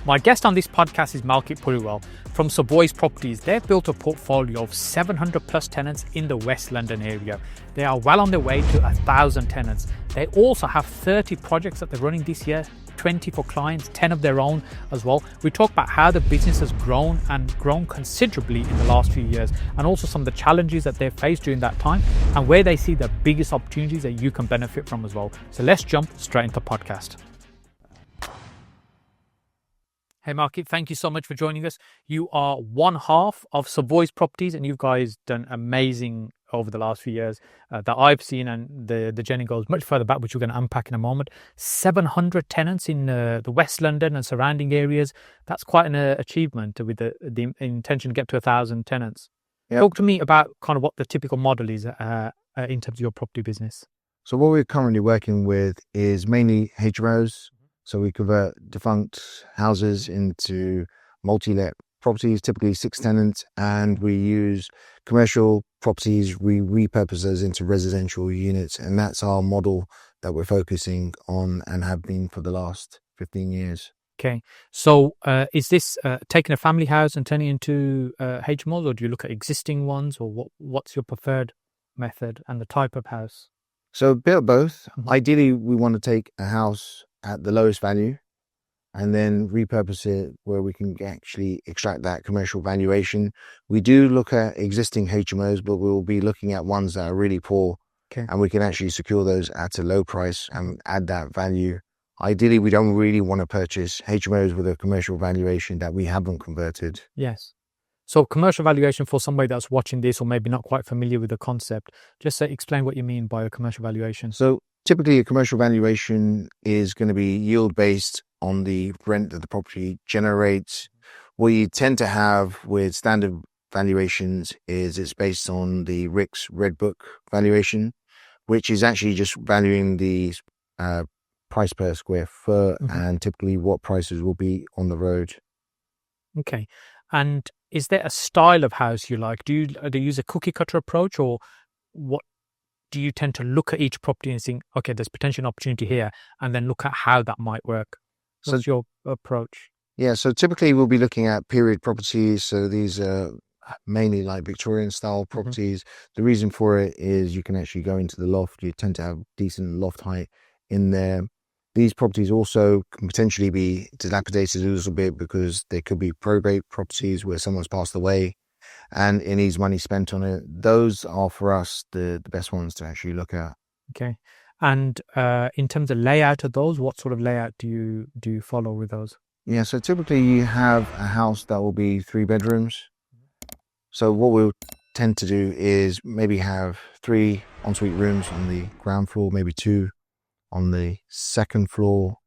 My guest on this podcast is Malkit Purewal from Savoy's Properties. They've built a portfolio of 700 plus tenants in the West London area. They are well on their way to 1,000 tenants. They also have 30 projects that they're running this year, 20 for clients, 10 of their own as well. We talk about how the business has grown and grown considerably in the last few years, and also some of the challenges that they've faced during that time and where they see the biggest opportunities that you can benefit from as well. So let's jump straight into the podcast. Hey Malkit, thank you so much for joining us. You are one half of Savoy's Properties, and you guys done amazing over the last few years that I've seen, and the journey goes much further back, which we're going to unpack in a moment. 700 tenants in the West London and surrounding areas. That's quite an achievement with the intention to get to 1,000 tenants. Yep. Talk to me about kind of what the typical model is in terms of your property business. So what we're currently working with is mainly HMOs. So we convert defunct houses into multi-let properties, typically 6 tenants, and we use commercial properties, we repurpose those into residential units, and that's our model that we're focusing on and have been for the last 15 years. Okay, so is this taking a family house and turning it into HMOs, or do you look at existing ones, or what's your preferred method and the type of house? So a bit of both. Ideally, we want to take a house at the lowest value and then repurpose it where we can actually extract that commercial valuation. We do look at existing HMOs, but we'll be looking at ones that are really poor. Okay. And we can actually secure those at a low price and add that value. Ideally, we don't really want to purchase HMOs with a commercial valuation that we haven't converted. Yes. So commercial valuation, for somebody that's watching this or maybe not quite familiar with the concept, just explain what you mean by a commercial valuation. So typically a commercial valuation is going to be yield based on the rent that the property generates. What you tend to have with standard valuations is it's based on the RICS Red Book valuation, which is actually just valuing the price per square foot and typically what prices will be on the road. Okay. And is there a style of house you like? Do you use a cookie cutter approach, or what do you tend to look at each property and think, okay, there's potential opportunity here, and then look at how that might work? What's your approach? Yeah, so typically we'll be looking at period properties. So these are mainly like Victorian style properties. The reason for it is you can actually go into the loft. You tend to have decent loft height in there. These properties also can potentially be dilapidated a little bit because they could be probate properties where someone's passed away and it needs money spent on it. Those are for us the best ones to actually look at. Okay. And in terms of layout of those, what sort of layout do you follow with those? Yeah, so typically you have a house that will be 3 bedrooms. So what we'll tend to do is maybe have 3 ensuite rooms on the ground floor, maybe 2 on the second floor,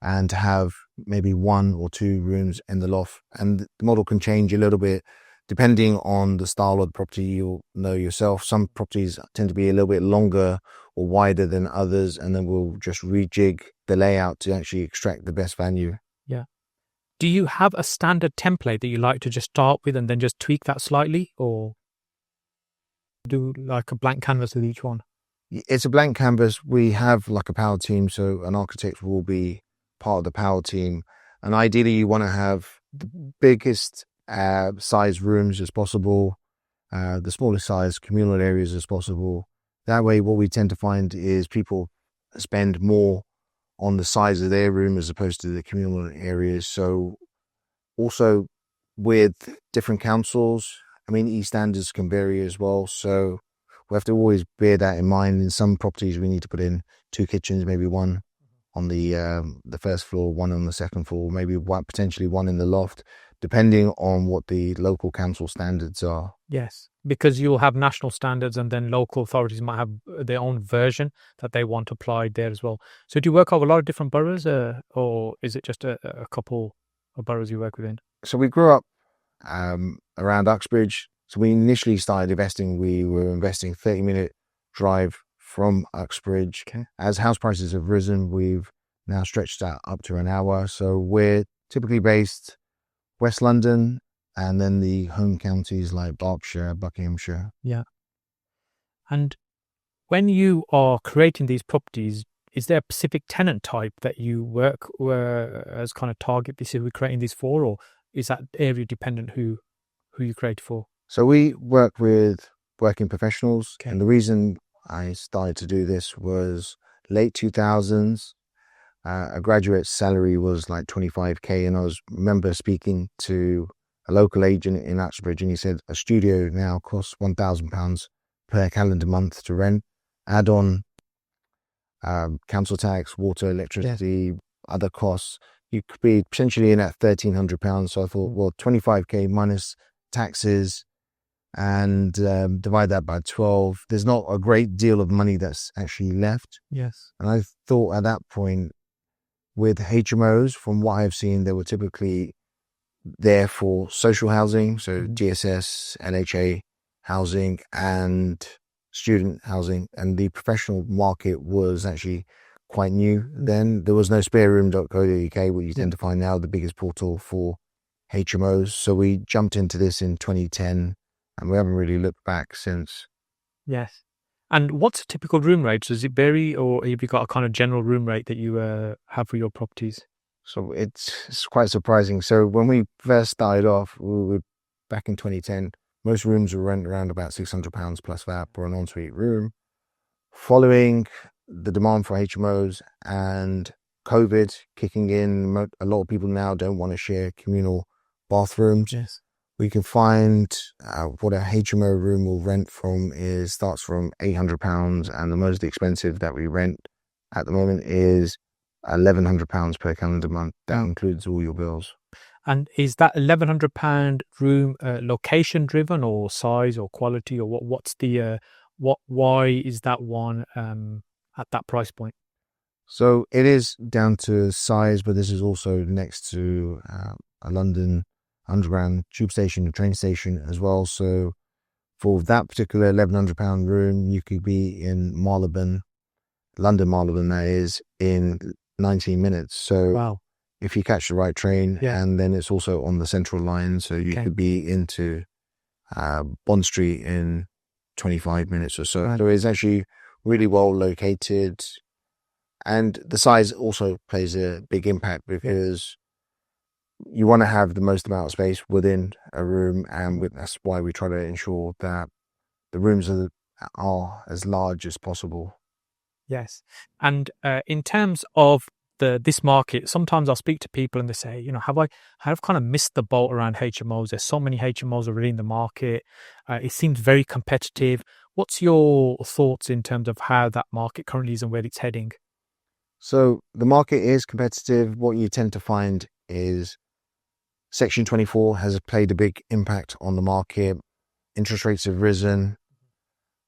and have maybe 1 or 2 rooms in the loft. And the model can change a little bit depending on the style of the property. You'll know yourself. Some properties tend to be a little bit longer or wider than others, and then we'll just rejig the layout to actually extract the best value. Yeah. Do you have a standard template that you like to just start with and then just tweak that slightly, or do like a blank canvas with each one? It's a blank canvas. We have like a power team, so an architect will be part of the power team. And ideally, you want to have the biggest size rooms as possible, the smallest size communal areas as possible. That way, what we tend to find is people spend more on the size of their room as opposed to the communal areas. So also with different councils, I mean, e-standards can vary as well. So we have to always bear that in mind. In some properties, we need to put in 2 kitchens, maybe 1 on the first floor, 1 on the second floor, maybe potentially 1 in the loft, depending on what the local council standards are. Yes, because you'll have national standards and then local authorities might have their own version that they want applied there as well. So do you work over a lot of different boroughs, or is it just a couple of boroughs you work within? So we grew up around Uxbridge. So we initially started investing, we were investing 30-minute drive from Uxbridge. Okay. As house prices have risen, we've now stretched that up to an hour. So we're typically based West London and then the home counties like Berkshire, Buckinghamshire. Yeah. And when you are creating these properties, is there a specific tenant type that you work as kind of target this is we're creating these for, or is that area dependent who you create for? So we work with working professionals, Okay. and the reason I started to do this was late 2000s. A graduate's salary was like 25k, and I remember speaking to a local agent in Uxbridge, and he said a studio now costs £1,000 per calendar month to rent. Add on council tax, water, electricity, other costs, you could be potentially in at £1,300. So I thought, well, 25k minus taxes, and divide that by 12. There's not a great deal of money that's actually left. Yes. And I thought at that point, with HMOs, from what I've seen, they were typically there for social housing, so DSS, NHA housing, and student housing. And the professional market was actually quite new then. There was no spareroom.co.uk, what you tend to find now, the biggest portal for HMOs. So we jumped into this in 2010, and we haven't really looked back since. Yes. And what's a typical room rate? Does it vary, or have you got a kind of general room rate that you have for your properties? So it's quite surprising. So when we first started off, we were back in 2010, most rooms were rent around about £600 plus that for an ensuite room. Following the demand for HMOs and COVID kicking in, a lot of people now don't want to share communal bathrooms. Yes. We can find what a HMO room will rent from starts from £800, and the most expensive that we rent at the moment is £1,100 per calendar month. That includes all your bills. And is that £1,100 room location driven, or size, or quality, or what's the why is that one at that price point? So it is down to size, but this is also next to a London Underground tube station and train station as well. So for that particular £1,100 room, you could be in Marylebone, London Marylebone, that is, in 19 minutes. So wow. If you catch the right train, and then it's also on the central line, so you could be into Bond Street in 25 minutes or so. Right. So it's actually really well located, and the size also plays a big impact because you want to have the most amount of space within a room, and that's why we try to ensure that the rooms are as large as possible. Yes. And in terms of this market, sometimes I'll speak to people and they say, have kind of missed the boat around HMOs. There's so many HMOs already in the market. It seems very competitive. What's your thoughts in terms of how that market currently is and where it's heading? So the market is competitive. What you tend to find is Section 24 has played a big impact on the market. Interest rates have risen.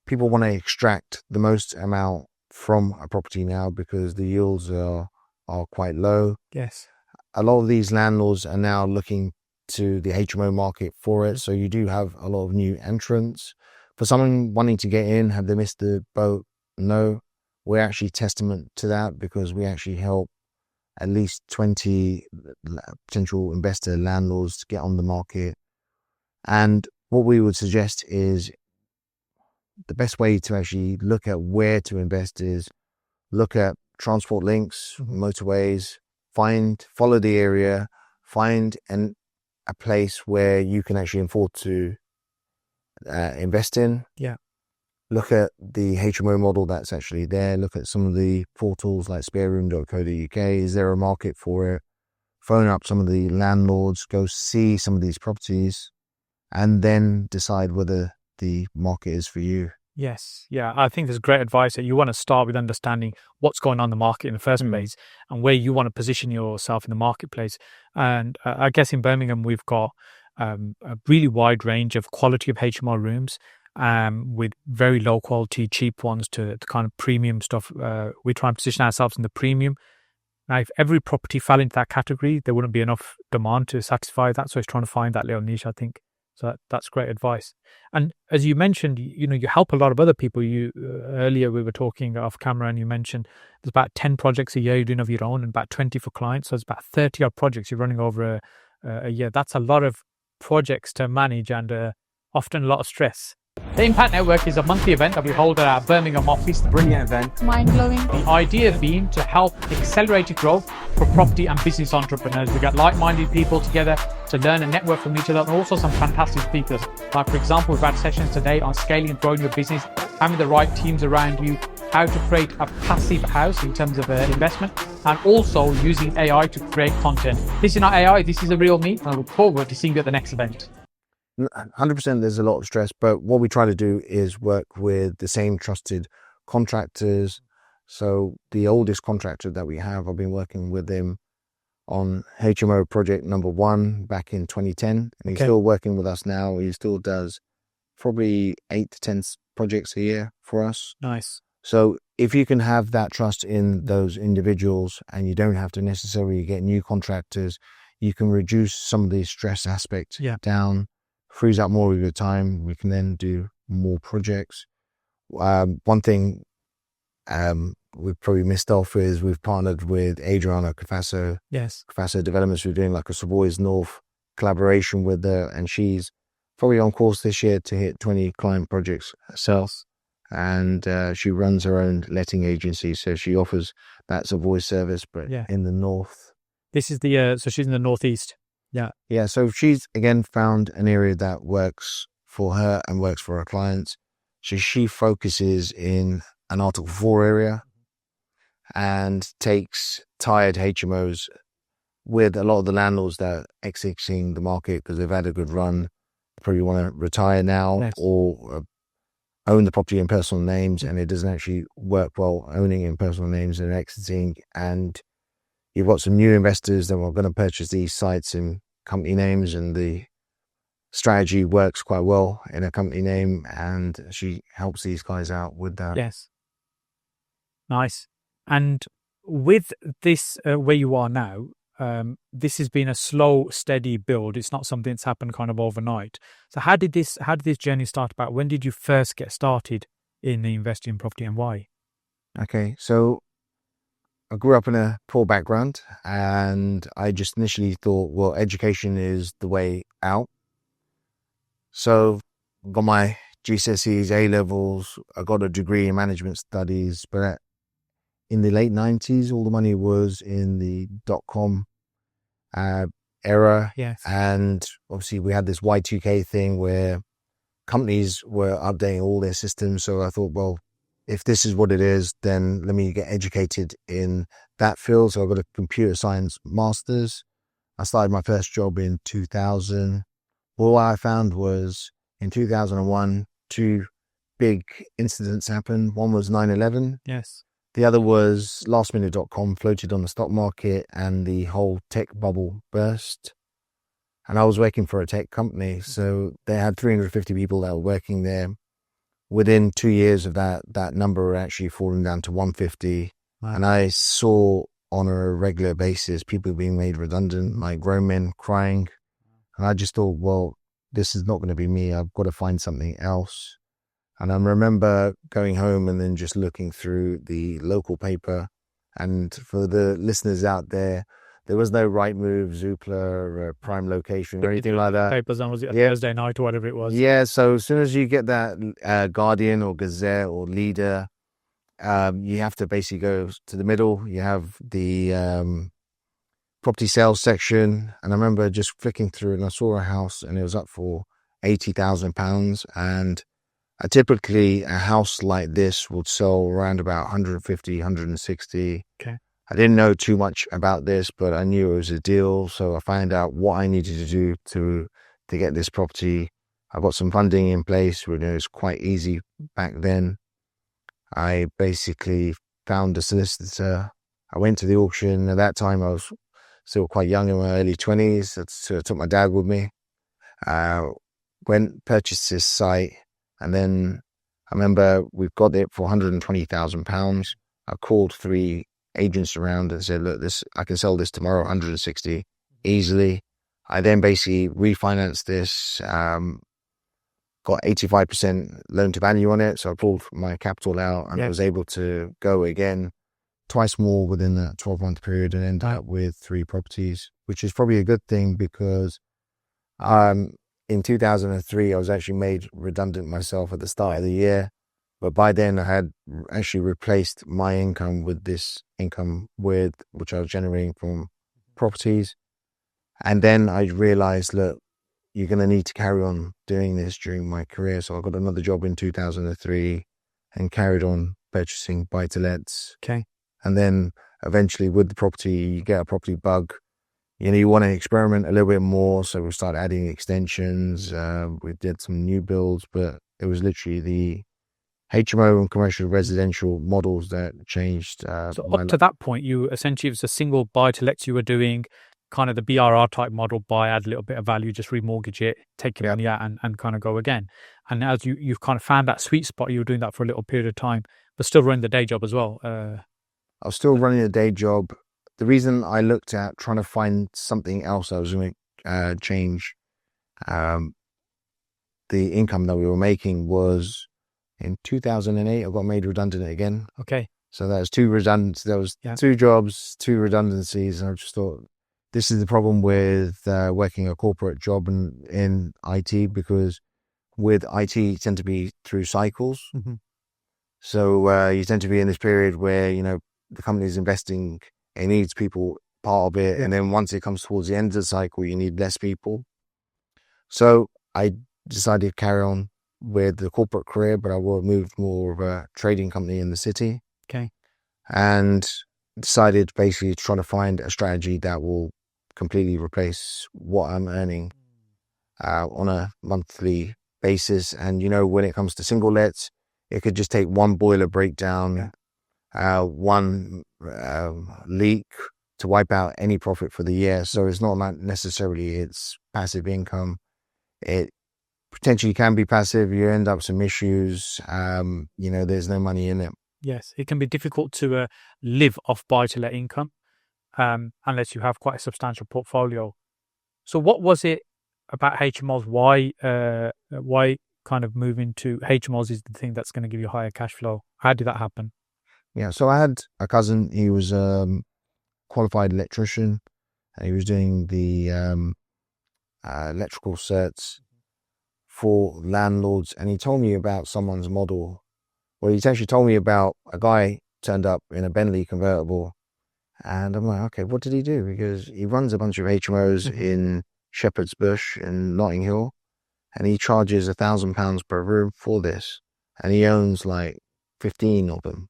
People want to extract the most amount from a property now because the yields are quite low. Yes. A lot of these landlords are now looking to the HMO market for it. So you do have a lot of new entrants. For someone wanting to get in, have they missed the boat? No. We're actually testament to that because we actually help at least 20 potential investor landlords to get on the market. And what we would suggest is the best way to actually look at where to invest is look at transport links, motorways, follow the area, find a place where you can actually afford to invest in. Yeah. Look at the HMO model that's actually there. Look at some of the portals like spareroom.co.uk. Is there a market for it? Phone up some of the landlords, go see some of these properties, and then decide whether the market is for you. Yes. Yeah. I think there's great advice that you want to start with understanding what's going on in the market in the first place and where you want to position yourself in the marketplace. And I guess in Birmingham, we've got a really wide range of quality of HMO rooms with very low quality, cheap ones to the kind of premium stuff. We try and position ourselves in the premium. Now, if every property fell into that category, there wouldn't be enough demand to satisfy that. So it's trying to find that little niche, I think. So that's great advice. And as you mentioned, you help a lot of other people. Earlier we were talking off camera, and you mentioned there's about 10 projects a year you're doing of your own and about 20 for clients. So it's about 30 odd projects you're running over a year. That's a lot of projects to manage and often a lot of stress. The Impact Network is a monthly event that we hold at our Birmingham office. Brilliant event. Mind-blowing. The idea being to help accelerate growth for property and business entrepreneurs. We get like-minded people together to learn and network from each other, and also some fantastic speakers. Like, for example, we've had sessions today on scaling and growing your business, having the right teams around you, how to create a passive house in terms of investment, and also using AI to create content. This is not AI, this is a real me. I look forward to seeing you at the next event. 100% there's a lot of stress, but what we try to do is work with the same trusted contractors. So the oldest contractor that we have, I've been working with him on HMO project number 1 back in 2010, and he's still working with us now. He still does probably 8 to 10 projects a year for us. Nice. So if you can have that trust in those individuals and you don't have to necessarily get new contractors, you can reduce some of the stress aspect down, frees up more of your time. We can then do more projects. One thing we've probably missed off is we've partnered with Adriana Cafasso. Yes. Cafasso Developments. We're doing like a Savoy's North collaboration with her, and she's probably on course this year to hit 20 client projects herself. And she runs her own letting agency, so she offers that Savoy service, but in the north. This is the so she's in the northeast. Yeah. So she's again found an area that works for her and works for her clients. So she focuses in an Article 4 area and takes tired HMOs with a lot of the landlords that are exiting the market because they've had a good run, probably want to retire now or own the property in personal names, and it doesn't actually work well owning in personal names and exiting. And you've got some new investors that are going to purchase these sites in company names, and the strategy works quite well in a company name, and she helps these guys out with that. Yes. Nice. And with this, where you are now, this has been a slow, steady build. It's not something that's happened kind of overnight. So how did this journey start about? When did you first get started in investing in property, and why? Okay, so I grew up in a poor background, and I just initially thought, well, education is the way out. So got my GCSEs, A-levels, I got a degree in management studies, but in the late 90s, all the money was in the dot-com era. Yes. And obviously we had this Y2K thing where companies were updating all their systems. So I thought, well, if this is what it is, then let me get educated in that field. So I got a computer science master's. I started my first job in 2000. All I found was in 2001, 2 big incidents happened. One was 9/11. Yes. The other was lastminute.com floated on the stock market and the whole tech bubble burst. And I was working for a tech company. So they had 350 people that were working there. Within 2 years of that number actually falling down to 150. Wow. And I saw on a regular basis people being made redundant, like grown men crying. And I just thought, well, this is not going to be me. I've got to find something else. And I remember going home and then just looking through the local paper. And for the listeners out there, there was no Rightmove, Zoopla, or Prime Location or anything like that. Papers on, was it a Thursday night or whatever it was? Yeah, so as soon as you get that Guardian or Gazette or Leader, you have to basically go to the middle. You have the property sales section. And I remember just flicking through and I saw a house and it was up for £80,000. And typically a house like this would sell around about 150, 160. Okay. I didn't know too much about this, but I knew it was a deal. So I found out what I needed to do to get this property. I got some funding in place, which was quite easy back then. I basically found a solicitor. I went to the auction. At that time, I was still quite young, in my early 20s. So I took my dad with me. Went, purchased this site. And then I remember we've got it for £120,000. I called 3 agents around and said, look, I can sell this tomorrow, 160 easily. I then basically refinanced this, got 85% loan to value on it. So I pulled my capital out and I was able to go again twice more within that 12-month period and end up with 3 properties, which is probably a good thing because in 2003, I was actually made redundant myself at the start of the year. But by then I had actually replaced my income with this income which I was generating from properties. And then I realized, look, you're going to need to carry on doing this during my career. So I got another job in 2003 and carried on purchasing buy-to-lets. Okay. And then eventually with the property, you get a property bug. You know, you want to experiment a little bit more. So we started adding extensions. We did some new builds, but it was literally the HMO and commercial residential models that changed. So up to that point, you essentially, it was a single buy-to-lets you were doing, kind of the BRR type model, buy, add a little bit of value, just remortgage it, take your money out and kind of go again. And as you've kind of found that sweet spot, you were doing that for a little period of time, but still running the day job as well. I was still running a day job. The reason I looked at trying to find something else that was going to change the income that we were making was in 2008, I got made redundant again. Okay. So that was two jobs, two redundancies. And I just thought, this is the problem with working a corporate job in IT, because with IT, you tend to be through cycles. Mm-hmm. So you tend to be in this period where, you know, the company is investing, it needs people part of it. Yeah. And then once it comes towards the end of the cycle, you need less people. So I decided to carry on with the corporate career, but I will move more of a trading company in the city. Okay. And decided basically trying to find a strategy that will completely replace what I'm earning on a monthly basis. And, you know, when it comes to single lets, it could just take one boiler breakdown, one leak to wipe out any profit for the year. So it's not necessarily it's passive income. It potentially can be passive. You end up some issues. You know, there's no money in it. Yes, it can be difficult to live off buy-to-let income unless you have quite a substantial portfolio. So what was it about HMOs? Why kind of moving to HMOs is the thing that's going to give you higher cash flow? How did that happen? Yeah, so I had a cousin. He was qualified electrician, and he was doing the electrical certs for landlords. And he told me about someone's model. Well, he's actually told me about a guy turned up in a Bentley convertible. And I'm like, okay, what did he do? Because he runs a bunch of HMOs in Shepherd's Bush in Notting Hill, and he charges £1,000 per room for this. And he owns like 15 of them.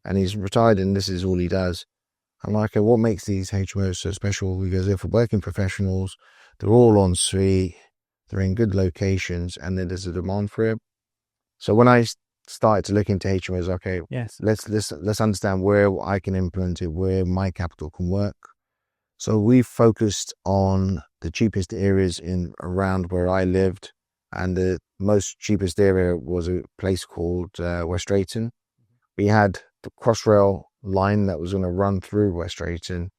And he's retired, and this is all he does. I'm like, okay, what makes these HMOs so special? Because if we're working professionals, they're all en suite, they're in good locations, and then there's a demand for it. So when I started to look into HMOs, okay, yes, let's understand where I can implement it, where my capital can work. So we focused on the cheapest areas in around where I lived, and the most cheapest area was a place called West Drayton. We had the Crossrail line that was going to run through West Drayton,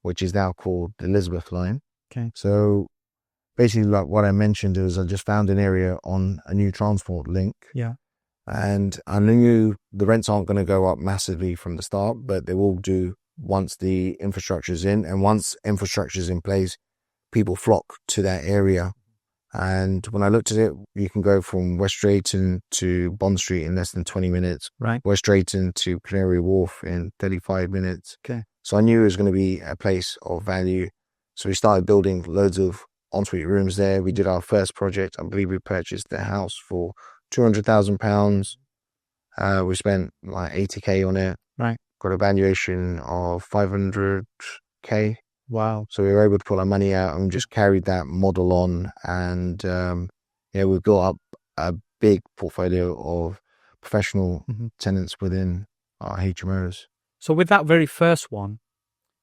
which is now called the Elizabeth line. Okay. So basically, like what I mentioned is I just found an area on a new transport link. Yeah. And I knew the rents aren't going to go up massively from the start, but they will do once the infrastructure is in. And once infrastructure is in place, people flock to that area. And when I looked at it, you can go from West Drayton to Bond Street in less than 20 minutes. Right. West Drayton to Canary Wharf in 35 minutes. Okay. So I knew it was going to be a place of value. So we started building loads of ensuite rooms there. We did our first project. I believe we purchased the house for £200,000. We spent like 80k on it. Right. Got a valuation of 500k. Wow. So we were able to pull our money out and just carried that model on. And we've built up a big portfolio of professional tenants within our HMOs. So with that very first one,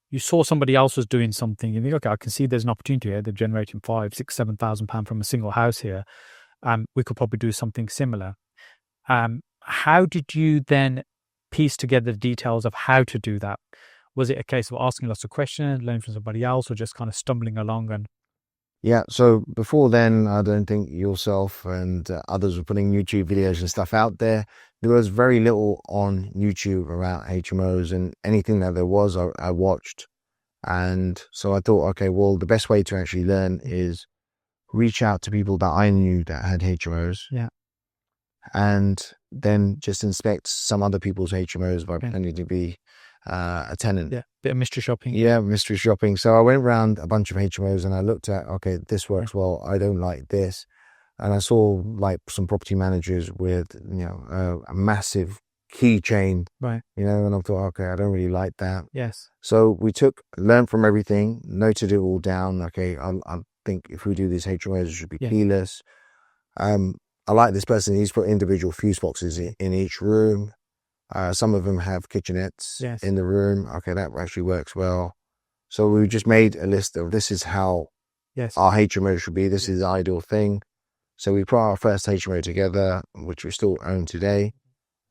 you saw somebody else was doing something. You think, okay, I can see there's an opportunity here. They're generating £5,000, £6,000, £7,000 from a single house here. We could probably do something similar. How did you then piece together the details of how to do that? Was it a case of asking lots of questions, learning from somebody else, or just kind of stumbling along? And yeah, so before then, I don't think yourself and others were putting YouTube videos and stuff out there. There was very little on YouTube around HMOs, and anything that there was, I watched. And so I thought, okay, well, the best way to actually learn is reach out to people that I knew that had HMOs. Yeah. And then just inspect some other people's HMOs by pretending to be a tenant. Yeah, bit of mystery shopping. Yeah, mystery shopping. So I went around a bunch of HMOs and I looked at, okay, this works well. I don't like this. And I saw like some property managers with, a massive keychain, Right. and I thought, okay, I don't really like that. Yes. So we learned from everything, noted it all down. Okay, I think if we do these HMOs, it should be keyless. I like this person. He's put individual fuse boxes in each room. Some of them have kitchenettes in the room. Okay, that actually works well. So we just made a list of this is how our HMO should be. This is the ideal thing. So we put our first HMO together, which we still own today,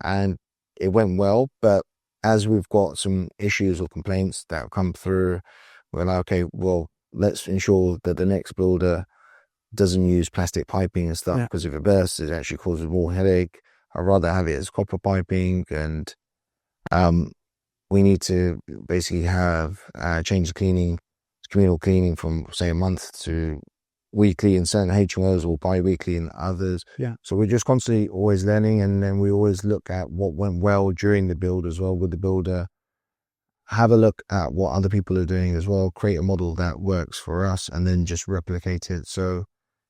and it went well. But as we've got some issues or complaints that have come through, we're like, okay, well, let's ensure that the next builder doesn't use plastic piping and stuff, because if it bursts, it actually causes more headache. I'd rather have it as copper piping, and we need to basically have change the cleaning, communal cleaning from say a month to weekly in certain HMOs or bi-weekly in others. So we're just constantly always learning, and then we always look at what went well during the build as well with the builder. Have a look at what other people are doing as well, create a model that works for us, and then just replicate it. So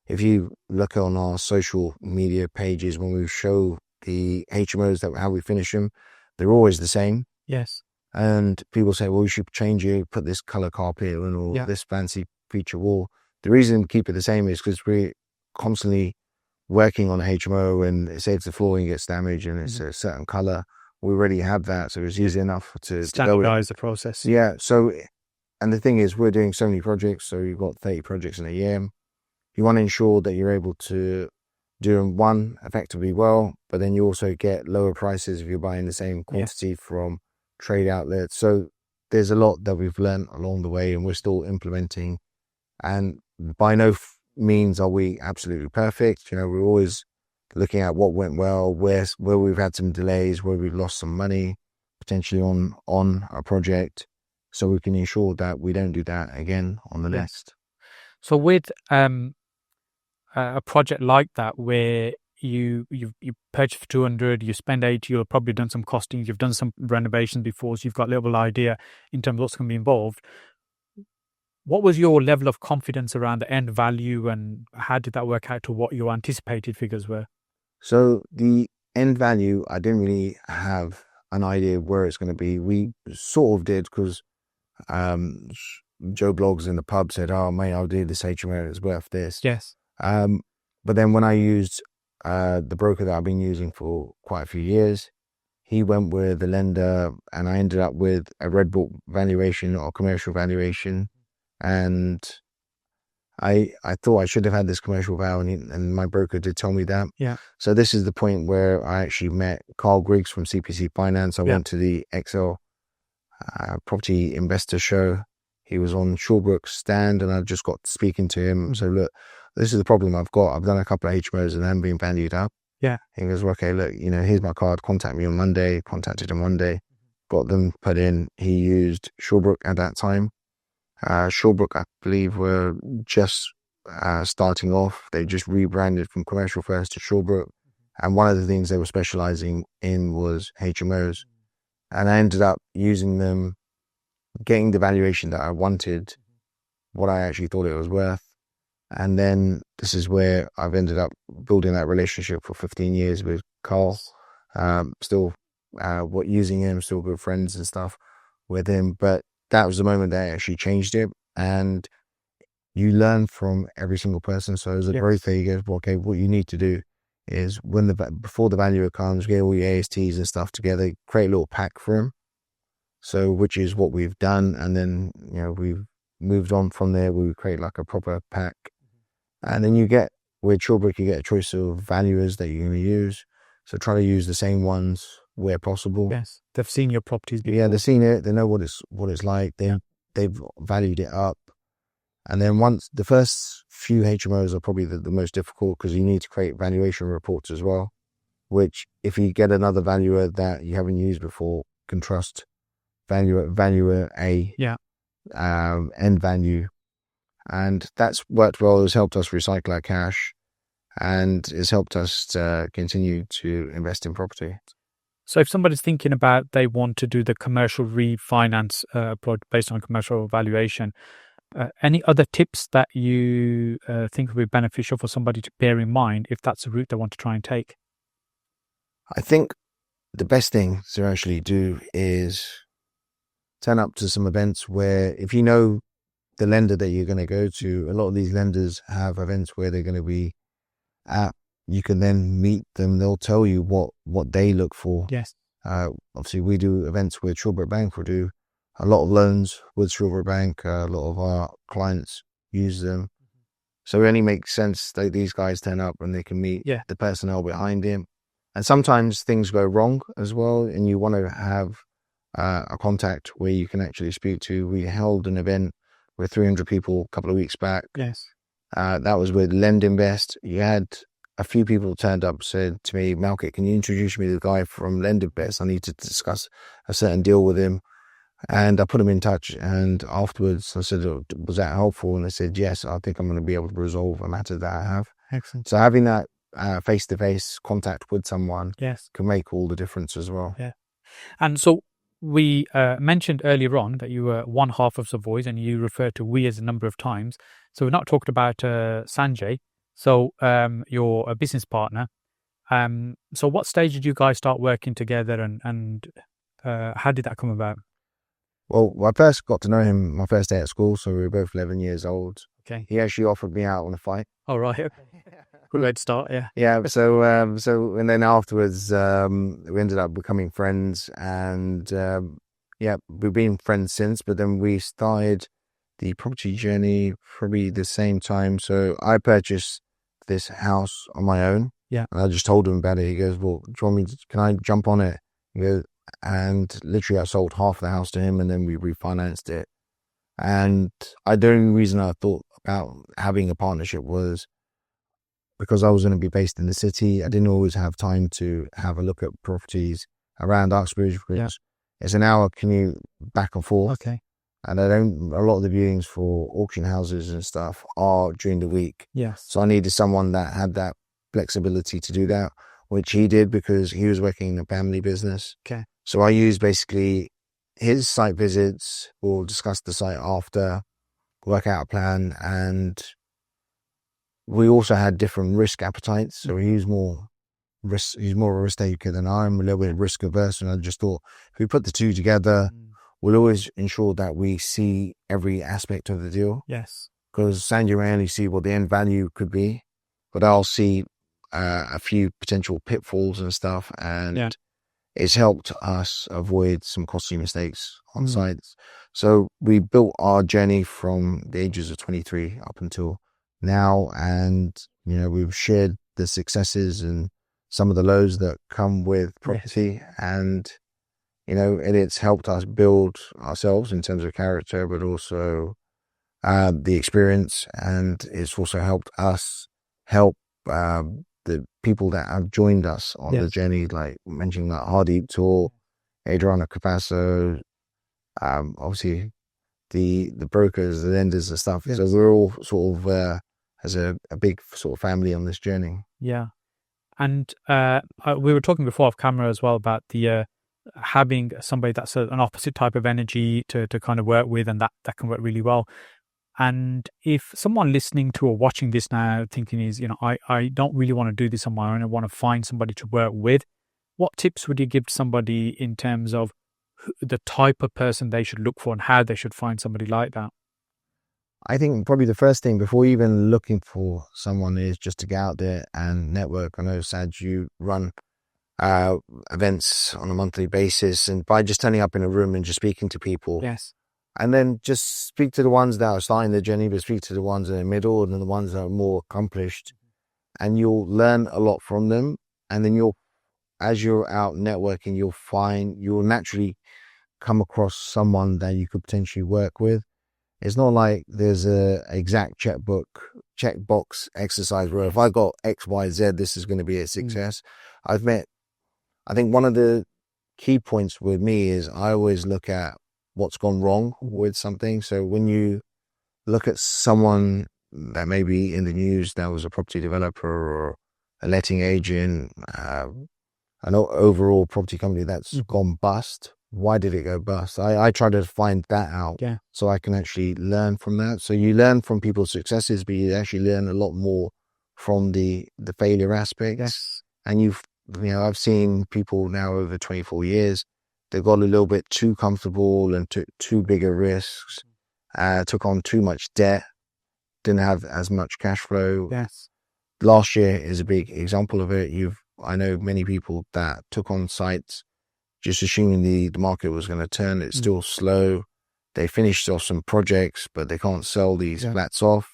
if you look on our social media pages, when we show the HMOs, how we finish them, they're always the same. Yes. And people say, well, you should change it, put this color carpet in, or this fancy feature wall. The reason we keep it the same is because we're constantly working on a HMO, and say if the flooring gets damaged and it's a certain color, we already have that. So it's easy enough to standardize the process. Yeah. So, and the thing is, we're doing so many projects. So you've got 30 projects in a year. You want to ensure that you're able to do them one effectively well, but then you also get lower prices if you're buying the same quantity from trade outlets. So there's a lot that we've learned along the way, and we're still implementing. And by no means are we absolutely perfect. We're always looking at what went well, where we've had some delays, where we've lost some money potentially on a project, so we can ensure that we don't do that again on the next. So with a project like that, where you purchase for 200, you spend 80, you've probably done some costings, you've done some renovations before, so you've got a little idea in terms of what's going to be involved. What was your level of confidence around the end value, and how did that work out to what your anticipated figures were? So the end value, I didn't really have an idea where it's going to be. We sort of did, because Joe Bloggs in the pub said, oh mate, I'll do this HMO, it's worth this. Yes. But then when I used the broker that I've been using for quite a few years, he went with the lender, and I ended up with a red book valuation or commercial valuation. And I thought I should have had this commercial val, and my broker did tell me that. So this is the point where I actually met Carl Griggs from CPC Finance. I went to the Excel property investor show. He was on Shawbrook's stand, and I just got speaking to him. So look, this is the problem I've got. I've done a couple of HMOs and I'm being valued up. He goes, well, okay, look, here's my card. Contact me on Monday. Contacted him Monday. Got them put in. He used Shawbrook at that time. Shawbrook, I believe, were just starting off. They just rebranded from Commercial First to Shawbrook. And one of the things they were specializing in was HMOs. And I ended up using them, getting the valuation that I wanted, what I actually thought it was worth. And then this is where I've ended up building that relationship for 15 years with Carl. Still using him, still good friends and stuff with him. But that was the moment that I actually changed it. And you learn from every single person. So as a broker, you go, well, okay, what you need to do is before the valuer comes, get all your ASTs and stuff together, create a little pack for him. So, which is what we've done. And then, we've moved on from there. We create like a proper pack. And then with Shawbrook, you get a choice of valuers that you're going to use. So try to use the same ones where possible. Yes. They've seen your properties before. Yeah, they've seen it. They know what it's like. They've valued it up. And then once the first few HMOs are probably the most difficult, because you need to create valuation reports as well, which if you get another valuer that you haven't used before, can trust valuer A, end value, And that's worked well. It's helped us recycle our cash, and it's helped us to continue to invest in property. So if somebody's thinking about they want to do the commercial refinance approach based on commercial valuation, any other tips that you think would be beneficial for somebody to bear in mind if that's a route they want to try and take? I think the best thing to actually do is turn up to some events where, if you know the lender that you're going to go to, a lot of these lenders have events where they're going to be at. You can then meet them. They'll tell you what they look for. Yes. Obviously, we do events with Shawbrook Bank. We do a lot of loans with Shawbrook Bank. A lot of our clients use them. So it only makes sense that these guys turn up and they can meet the personnel behind him. And sometimes things go wrong as well, and you want to have a contact where you can actually speak to. We held an event with 300 people a couple of weeks back. Yes. That was with Lend Invest. You had a few people turned up, said to me, Malkit, can you introduce me to the guy from Lend Invest? I need to discuss a certain deal with him. And I put him in touch. And afterwards I said, was that helpful? And they said, yes, I think I'm going to be able to resolve a matter that I have. Excellent. So having that face-to-face contact with someone Yes. can make all the difference as well. Yeah. And so we mentioned earlier on that you were one half of Savoy, and you referred to we as a number of times. So we're not talking about Sanjay. So you're a business partner. So what stage did you guys start working together, and how did that come about? Well, I first got to know him my first day at school, so we were both 11 years old. Okay. He actually offered me out on a fight. Oh, right. Okay. Good way to start, yeah. Yeah, so and then afterwards, we ended up becoming friends, and we've been friends since. But then we started the property journey probably the same time. So I purchased this house on my own. Yeah. And I just told him about it. He goes, well, do you want me to, can I jump on it? He goes, and literally I sold half the house to him, and then we refinanced it. And the only reason I thought about having a partnership was because I was going to be based in the city. I didn't always have time to have a look at properties around Uxbridge, because it's an hour commute back and forth. Okay. And a lot of the viewings for auction houses and stuff are during the week. Yes. So I needed someone that had that flexibility to do that, which he did because he was working in a family business. Okay. So I used basically his site visits. We'll discuss the site after, work out a plan, and we also had different risk appetites. So he's more of a risk taker than I'm, a little bit risk averse. And I just thought, if we put the two together, we'll always ensure that we see every aspect of the deal. Yes. Because Sanjay may only see what the end value could be, but I'll see a few potential pitfalls and stuff. And it's helped us avoid some costly mistakes on sites. So we built our journey from the ages of 23 up until now. And, we've shared the successes and some of the lows that come with property. And, it's helped us build ourselves in terms of character, but also the experience. And it's also helped us help the people that have joined us on the journey, like mentioning that Hardeep Tour, Adriana Capasso, obviously the brokers, the lenders and stuff. So we're all sort of as a big sort of family on this journey. Yeah. And we were talking before off camera as well about the having somebody that's an opposite type of energy to kind of work with, and that can work really well. And if someone listening to or watching this now thinking is, I don't really want to do this on my own, I want to find somebody to work with, what tips would you give to somebody in terms of the type of person they should look for and how they should find somebody like that? I think probably the first thing before even looking for someone is just to get out there and network. I know, Saj, you run events on a monthly basis, and by just turning up in a room and just speaking to people. Yes. And then just speak to the ones that are starting the journey, but speak to the ones in the middle and then the ones that are more accomplished. And you'll learn a lot from them. And then as you're out networking, you'll naturally come across someone that you could potentially work with. It's not like there's a exact checkbox exercise where if I got X, Y, Z, this is going to be a success. I think one of the key points with me is I always look at what's gone wrong with something. So when you look at someone that may be in the news that was a property developer or a letting agent, an overall property company that's gone bust. Why did it go bust? I try to find that out so I can actually learn from that. So you learn from people's successes, but you actually learn a lot more from the failure aspects. And I've seen people now over 24 years, they got a little bit too comfortable and took too bigger risks, took on too much debt, didn't have as much cash flow. Last year is a big example of it. I know many people that took on sites just assuming the market was going to turn. It's still slow. They finished off some projects, but they can't sell these flats off,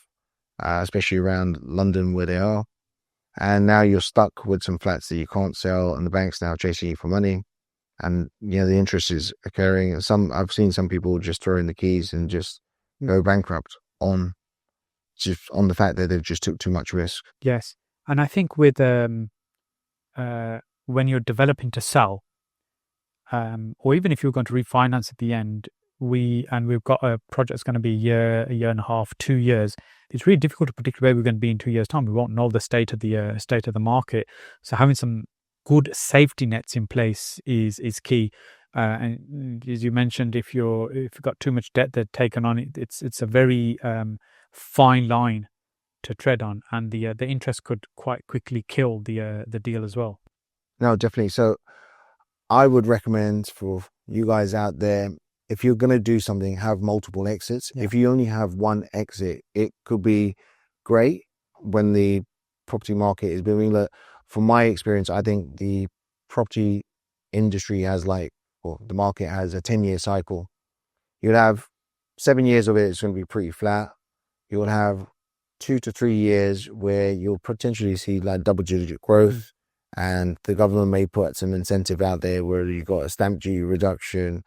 especially around London where they are. And now you're stuck with some flats that you can't sell, and the bank's now chasing you for money. And the interest is occurring. I've seen some people just throw in the keys and just go bankrupt on the fact that they've just took too much risk. Yes, and I think with when you're developing to sell, or even if you're going to refinance at the end, we've got a project that's going to be a year and a half, 2 years. It's really difficult to predict where we're going to be in 2 years' time. We won't know the state of the market. So having some good safety nets in place is key. And as you mentioned, if you've got too much debt that's taken on, it's a very fine line to tread on, and the interest could quite quickly kill the deal as well. No, definitely. So I would recommend for you guys out there, if you're going to do something, have multiple exits. If you only have one exit, it could be great when the property market is booming. Look, from my experience, I think the property industry has the market has a 10-year cycle. You'll have 7 years of it's going to be pretty flat. You'll have 2 to 3 years where you'll potentially see double-digit growth. And the government may put some incentive out there where you've got a stamp duty reduction,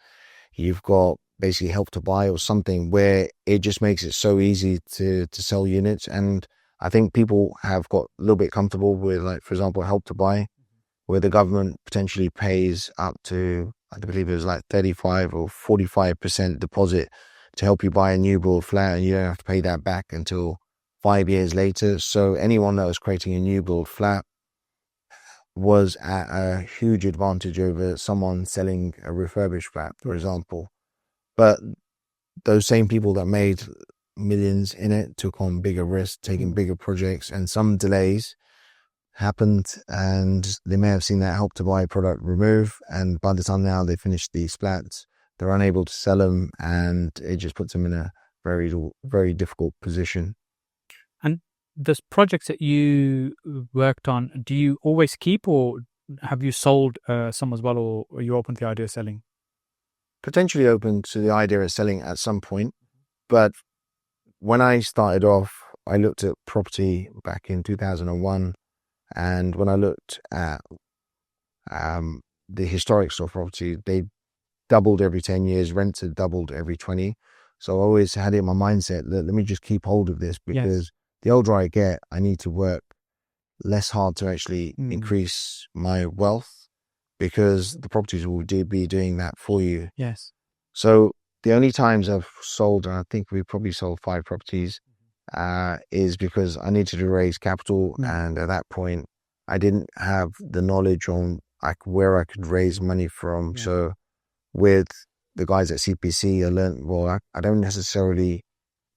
you've got basically help to buy or something where it just makes it so easy to sell units. And I think people have got a little bit comfortable with, for example, help to buy, where the government potentially pays up to, I believe it was 35 or 45% deposit to help you buy a new build flat, and you don't have to pay that back until 5 years later. So anyone that was creating a new build flat was at a huge advantage over someone selling a refurbished flat, for example. But those same people that made millions in it took on bigger risks, taking bigger projects, and some delays happened, and they may have seen that help to buy product remove, and by the time now they finish these flats, they're unable to sell them, and it just puts them in a very, very difficult position. And the projects that you worked on, do you always keep, or have you sold some as well, or are you open to the idea of selling? Potentially open to the idea of selling at some point, but when I started off, I looked at property back in 2001, and when I looked at the historics of property, they doubled every 10 years, rents had doubled every 20. So I always had it in my mindset that let me just keep hold of this, because the older I get, I need to work less hard to actually increase my wealth, because the properties will be doing that for you. Yes. So the only times I've sold, and I think we probably sold 5 properties, is because I needed to raise capital. And at that point, I didn't have the knowledge on where I could raise money from. So with the guys at CPC, I learned, I don't necessarily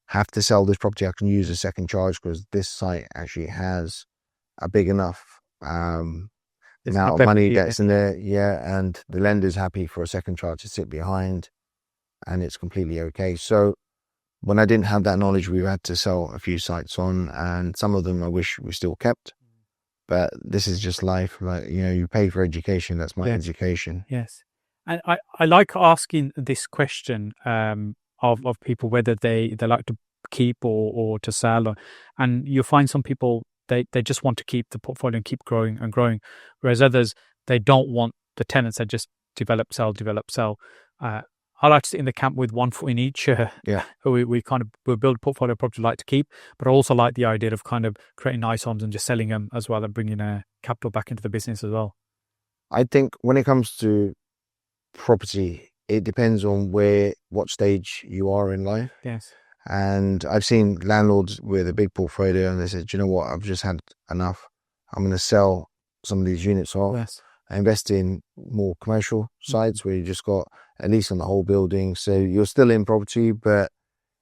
have to sell this property. I can use a second charge because this site actually has a big enough amount of money that's in there. And the lender's happy for a second charge to sit behind, and it's completely okay. So when I didn't have that knowledge, we had to sell a few sites on, and some of them I wish we still kept. But this is just life. You pay for education. That's my education. Yes. And I like asking this question of people whether they like to keep or to sell. And you find some people, they just want to keep the portfolio and keep growing and growing, whereas others, they don't want the tenants. They just develop, sell. I like to sit in the camp with one foot in each. We build a portfolio of property like to keep, but I also like the idea of kind of creating nice homes and just selling them as well, and bringing capital back into the business as well. I think when it comes to property, it depends on what stage you are in life. Yes. And I've seen landlords with a big portfolio and they said, "Do you know what, I've just had enough. I'm going to sell some of these units off. Yes. I invest in more commercial sites where you just got at least on the whole building. So you're still in property, but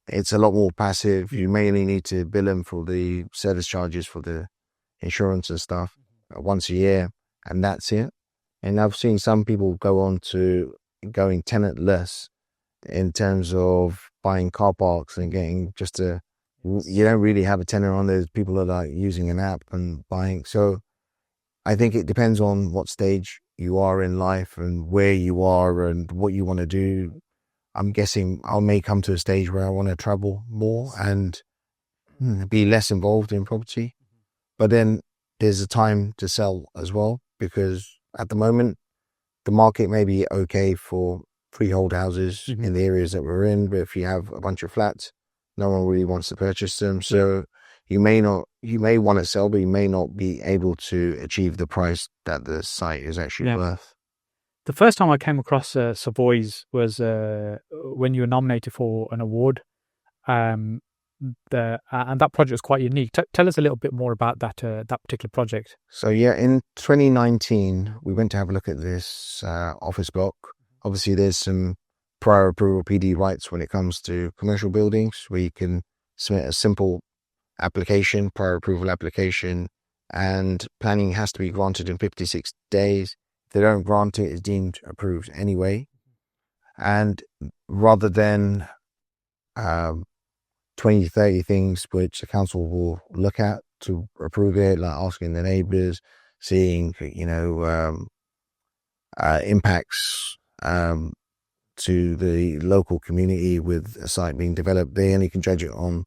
it's a lot more passive. You mainly need to bill them for the service charges for the insurance and stuff once a year, and that's it. And I've seen some people go on to going tenantless in terms of buying car parks and getting just you don't really have a tenant on there. People are like using an app and buying. So I think it depends on what stage you are in life and where you are and what you want to do. I'm guessing I may come to a stage where I want to travel more and be less involved in property. But then there's a time to sell as well, because at the moment, the market may be okay for freehold houses in the areas that we're in. But if you have a bunch of flats, no one really wants to purchase them. So you may want to sell, but you may not be able to achieve the price that the site is actually worth. The first time I came across Savoy's was when you were nominated for an award. And that project was quite unique. Tell us a little bit more about that particular project. So in 2019, we went to have a look at this office block. Obviously, there's some prior approval PD rights when it comes to commercial buildings, where you can submit a simple application, prior approval application, and planning has to be granted in 56 days. If they don't grant it, it's deemed approved anyway. And rather than 20, 30 things which the council will look at to approve it, like asking the neighbours, seeing, impacts to the local community with a site being developed, they only can judge it on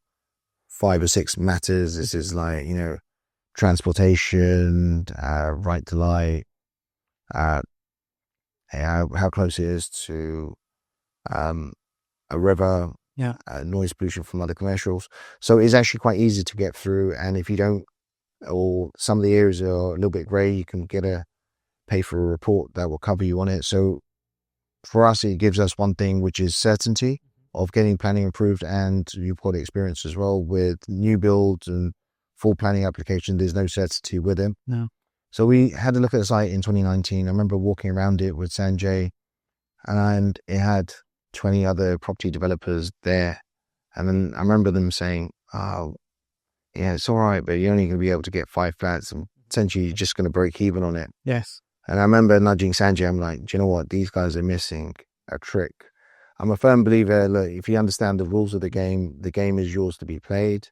5 or 6 matters. This is like, transportation, right to light, how close it is to a river, noise pollution from other commercials. So it's actually quite easy to get through. And if you don't, or some of the areas are a little bit grey, you can pay for a report that will cover you on it. So for us, it gives us one thing, which is certainty of getting planning approved. And you've got experience as well with new builds and full planning application. There's no certainty with them. No. So we had a look at the site in 2019. I remember walking around it with Sanjay, and it had 20 other property developers there. And then I remember them saying, "Oh, yeah, it's all right, but you're only going to be able to get 5 flats, and essentially you're just going to break even on it." Yes. And I remember nudging Sanjay. I'm like, "Do you know what? These guys are missing a trick." I'm a firm believer, look, if you understand the rules of the game is yours to be played.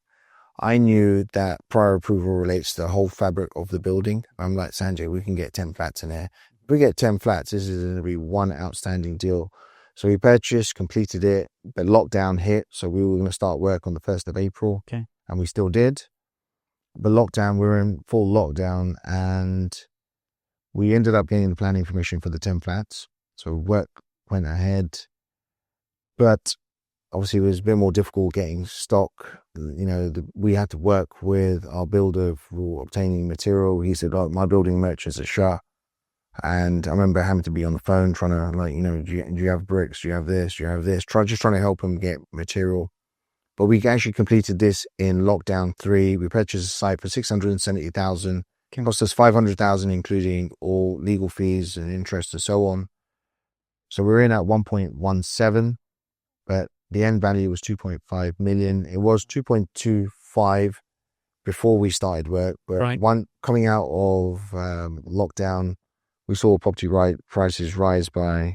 I knew that prior approval relates to the whole fabric of the building. I'm like, "Sanjay, we can get 10 flats in there. If we get 10 flats, this is going to be one outstanding deal." So we purchased, completed it, but lockdown hit. So we were going to start work on the 1st of April. Okay. And we still did. But we were in full lockdown, and we ended up getting the planning permission for the 10 flats. So work went ahead. But obviously it was a bit more difficult getting stock. We had to work with our builder for obtaining material. He said, "Oh, my building merchants are shut." And I remember having to be on the phone trying to do you have bricks? Do you have this? Do you have this? Just trying to help him get material. But we actually completed this in lockdown 3. We purchased a site for 670,000. Okay. Cost us 500,000, including all legal fees and interest and so on. So we're in at 1.17, but the end value was 2.5 million. It was 2.25 before we started work. But coming out of lockdown, we saw property prices rise by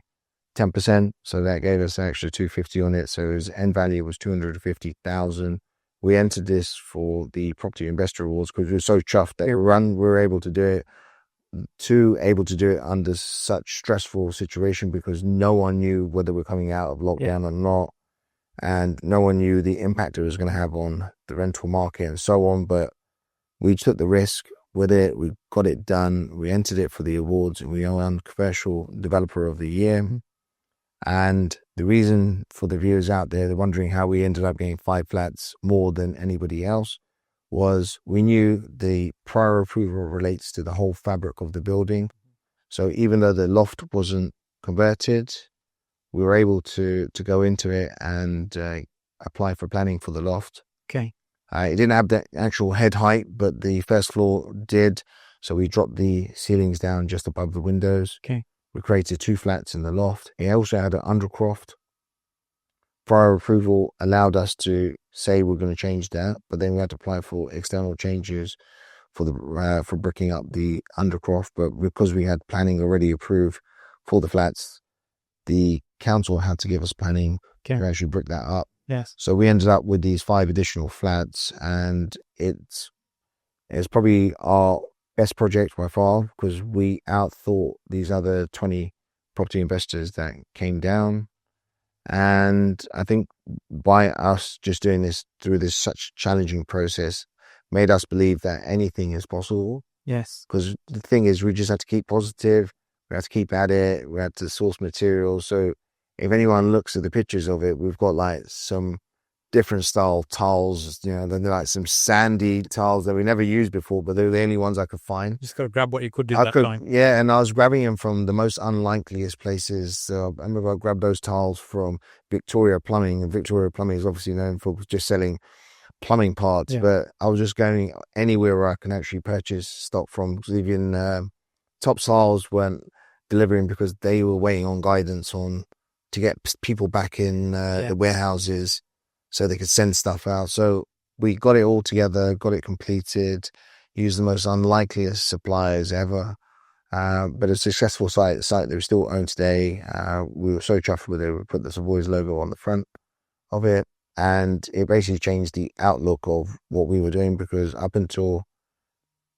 10%. So that gave us an extra 250 on it. So his end value was 250,000. We entered this for the Property Investor Awards because we were so chuffed that we were able to do it under such stressful situation, because no one knew whether we're coming out of lockdown or not. And no one knew the impact it was going to have on the rental market and so on. But we took the risk with it. We got it done. We entered it for the awards, and we won Commercial Developer of the Year. And the reason for the viewers out there, they're wondering how we ended up getting 5 flats more than anybody else, was we knew the prior approval relates to the whole fabric of the building. So even though the loft wasn't converted, we were able to go into it and apply for planning for the loft. Okay. It didn't have the actual head height, but the first floor did. So we dropped the ceilings down just above the windows. Okay. We created 2 flats in the loft. It also had an undercroft. Prior approval allowed us to say we're going to change that, but then we had to apply for external changes for bricking up the undercroft. But because we had planning already approved for the flats, the council had to give us planning to actually brick that up. Yes. So we ended up with these 5 additional flats, and it's probably our best project by far, because we outthought these other 20 property investors that came down. And I think by us just doing this through this such challenging process made us believe that anything is possible. Yes. Because the thing is, we just had to keep positive. We had to keep at it. We had to source materials. So if anyone looks at the pictures of it, we've got like some different style tiles, then they're like some sandy tiles that we never used before, but they're the only ones I could find. Just got to grab what you could do that time. Yeah, and I was grabbing them from the most unlikeliest places. So I remember I grabbed those tiles from Victoria Plumbing, and Victoria Plumbing is obviously known for just selling plumbing parts, but I was just going anywhere where I can actually purchase stock from, because even Top Tiles weren't delivering because they were waiting on guidance to get people back in the warehouses so they could send stuff out. So we got it all together, got it completed, used the most unlikeliest suppliers ever. But a successful site that we still own today. We were so chuffed with it. We put the Savoy's logo on the front of it, and it basically changed the outlook of what we were doing, because up until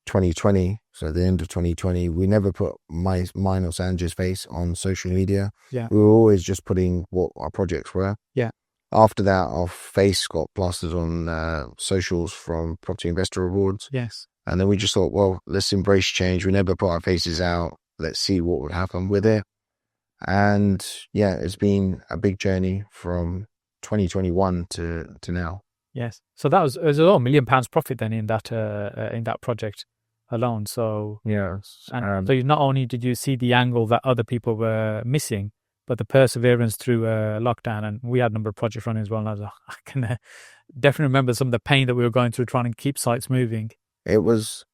2020, so the end of 2020, we never put mine or Sanjay's face on social media. Yeah. We were always just putting what our projects were. Yeah. After that, our face got plastered on socials from Property Investor Awards. Yes. And then we just thought, well, let's embrace change. We never put our faces out. Let's see what would happen with it. And yeah, it's been a big journey from 2021 to now. Yes. So it was a £1 million profit then in that project alone. So yes. So not only did you see the angle that other people were missing, but the perseverance through lockdown, and we had a number of projects running as well. And I can definitely remember some of the pain that we were going through trying to keep sites moving. It was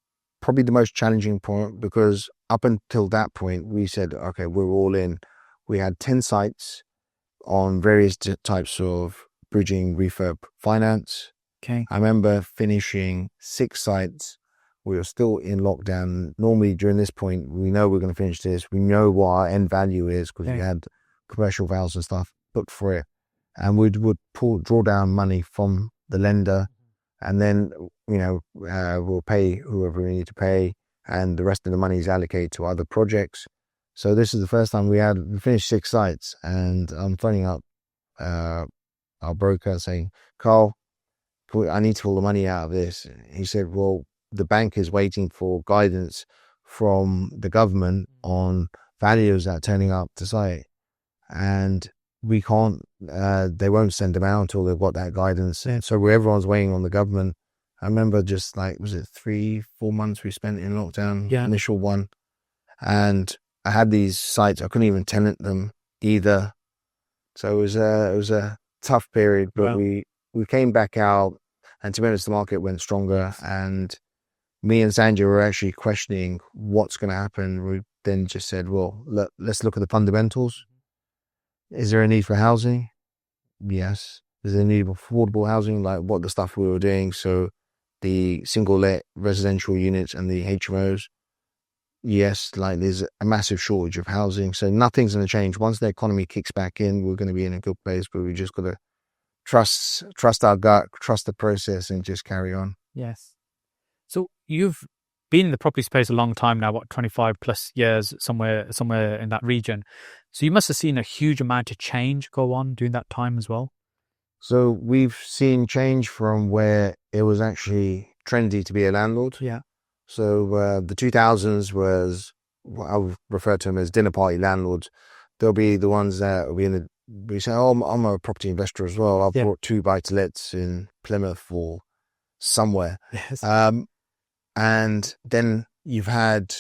probably the most challenging point, because up until that point, we said, okay, we're all in. We had 10 sites on various types of bridging, refurb, finance. Okay. I remember finishing 6 sites. We were still in lockdown. Normally during this point, we know we're going to finish this. We know what our end value is, because we had commercial vows and stuff booked for it. And we would draw down money from the lender, and then, we'll pay whoever we need to pay, and the rest of the money is allocated to other projects. So this is the first time we finished 6 sites, and I'm phoning up our broker saying, Carl, I need to pull the money out of this. He said, well, the bank is waiting for guidance from the government on values that are turning up to site, and we can't, they won't send them out until they've got that guidance. So everyone's waiting on the government. I remember just like, was it 3-4 months we spent in lockdown, initial one. And I had these sites, I couldn't even tenant them either. So it was a tough period, but we came back out, and to be honest, the market went stronger, and me and Sanjay were actually questioning what's going to happen. We then just said, well, let's look at the fundamentals. Is there a need for housing? Yes. Is there a need for affordable housing, like what the stuff we were doing? So the single-let residential units and the HMOs. Yes, like there's a massive shortage of housing. So nothing's going to change. Once the economy kicks back in, we're going to be in a good place, but we just got to trust our gut, trust the process, and just carry on. Yes. So you've been in the property space a long time now, 25 plus years, somewhere in that region. So you must have seen a huge amount of change go on during that time as well. So we've seen change from where it was actually trendy to be a landlord. Yeah. So the 2000s was what I would refer to them as dinner party landlords. They'll be the ones that will be we say, oh, I'm a property investor as well. I've bought 2 buy-to-lets in Plymouth or somewhere. Yes. And then you've had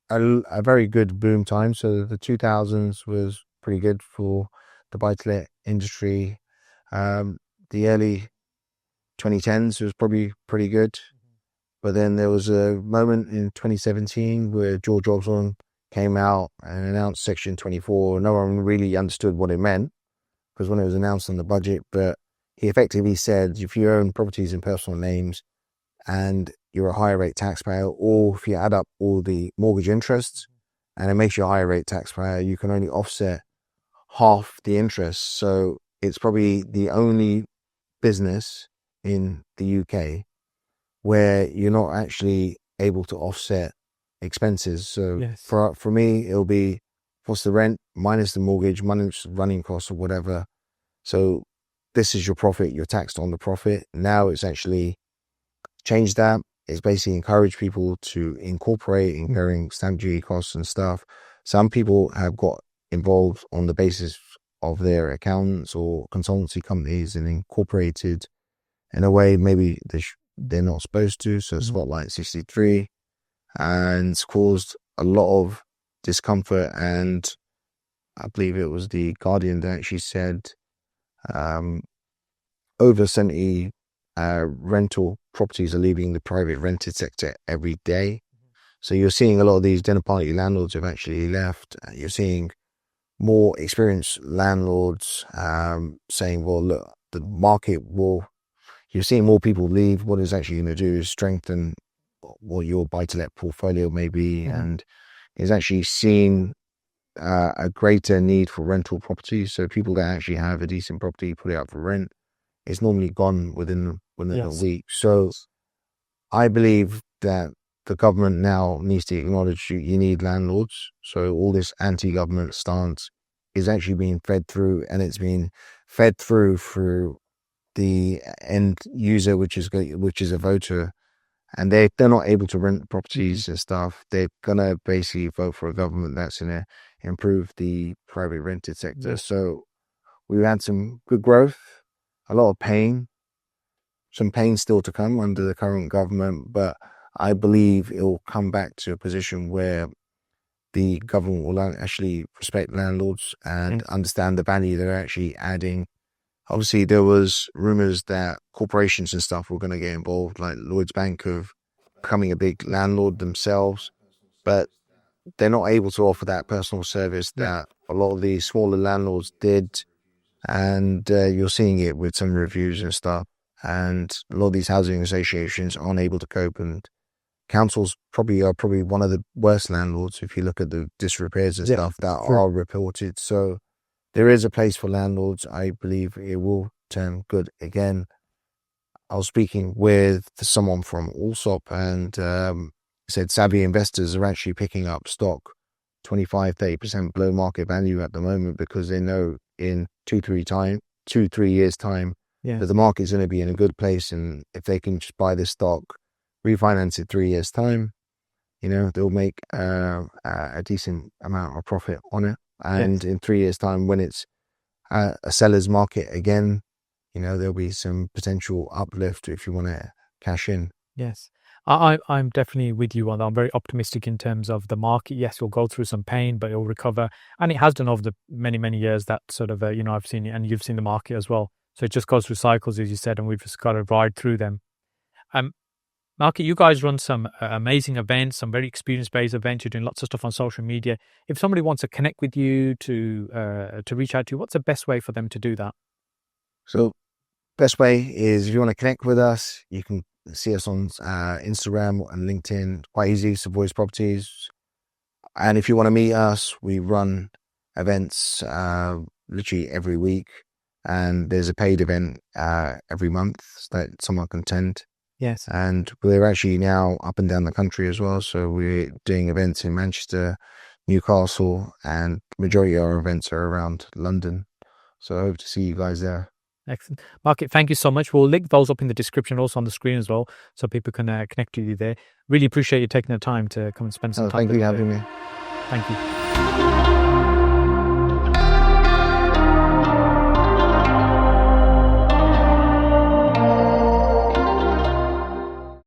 a very good boom time. So the 2000s was pretty good for the buy-to-let industry. the early 2010s was probably pretty good. But then there was a moment in 2017 where George Osborne came out and announced Section 24. No one really understood what it meant because when it was announced on the budget, but he effectively said if you own properties in personal names and you're a higher rate taxpayer, or if you add up all the mortgage interests and it makes you a higher rate taxpayer, you can only offset half the interest. So it's probably the only business in the UK where you're not actually able to offset expenses. So Yes. for me, it'll be what's the rent minus the mortgage, minus running costs or whatever. So this is your profit, you're taxed on the profit. Now it's actually changed that. It's basically encouraged people to incorporate incurring stamp duty costs and stuff. Some people have got involved on the basis of their accountants or consultancy companies and incorporated in a way maybe they're not supposed to. So Spotlight 63, and it's caused a lot of discomfort. And I believe it was the Guardian that actually said over 70 rental properties are leaving the private rented sector every day. So you're seeing a lot of these dinner party landlords have actually left. You're seeing more experienced landlords saying, well, look, the market will, you're seeing more people leave. What it's actually going to do is strengthen what your buy-to-let portfolio may be, and is actually seeing a greater need for rental properties. So people that actually have a decent property, put it up for rent, it's normally gone within a week. So I believe that the government now needs to acknowledge you need landlords. So all this anti-government stance is actually being fed through, and it's being fed through the end user, which is a voter, and they're not able to rent properties and stuff. They're gonna basically vote for a government that's gonna improve the private rented sector. So we've had some good growth, a lot of pain, some pain still to come under the current government, but I believe it will come back to a position where the government will actually respect landlords and understand the value they're actually adding. Obviously, there was rumors that corporations and stuff were going to get involved, like Lloyds Bank of becoming a big landlord themselves, but they're not able to offer that personal service that a lot of the smaller landlords did. And you're seeing it with some reviews and stuff. And a lot of these housing associations aren't able to cope, and councils are probably one of the worst landlords if you look at the disrepairs and stuff that are reported. So there is a place for landlords. I believe it will turn good again. I was speaking with someone from Allsop, and said savvy investors are actually picking up stock 25-30% below market value at the moment, because they know in 2-3 years time that the market's going to be in a good place, and if they can just buy this stock, refinance it 3 years time, they'll make a decent amount of profit on it. And in 3 years time, when it's a seller's market again, there'll be some potential uplift if you want to cash in. Yes. I'm definitely with you on that. I'm very optimistic in terms of the market. Yes, we'll go through some pain, but it'll recover. And it has done over the many, many years that sort of, I've seen it, and you've seen the market as well. So it just goes through cycles, as you said, and we've just got to ride through them. Malkit, you guys run some amazing events, some very experience-based events. You're doing lots of stuff on social media. If somebody wants to connect with you, to reach out to you, what's the best way for them to do that? So best way is if you want to connect with us, you can see us on Instagram and LinkedIn. Quite easy, Savoy's Properties. And if you want to meet us, we run events literally every week, and there's a paid event every month that someone can attend. Yes. And we're actually now up and down the country as well. So we're doing events in Manchester, Newcastle, and majority of our events are around London. So I hope to see you guys there. Excellent. Malkit, thank you so much. We'll link those up in the description, also on the screen as well, so people can connect with you there. Really appreciate you taking the time to come and spend some time. Thank you for having me. Thank you.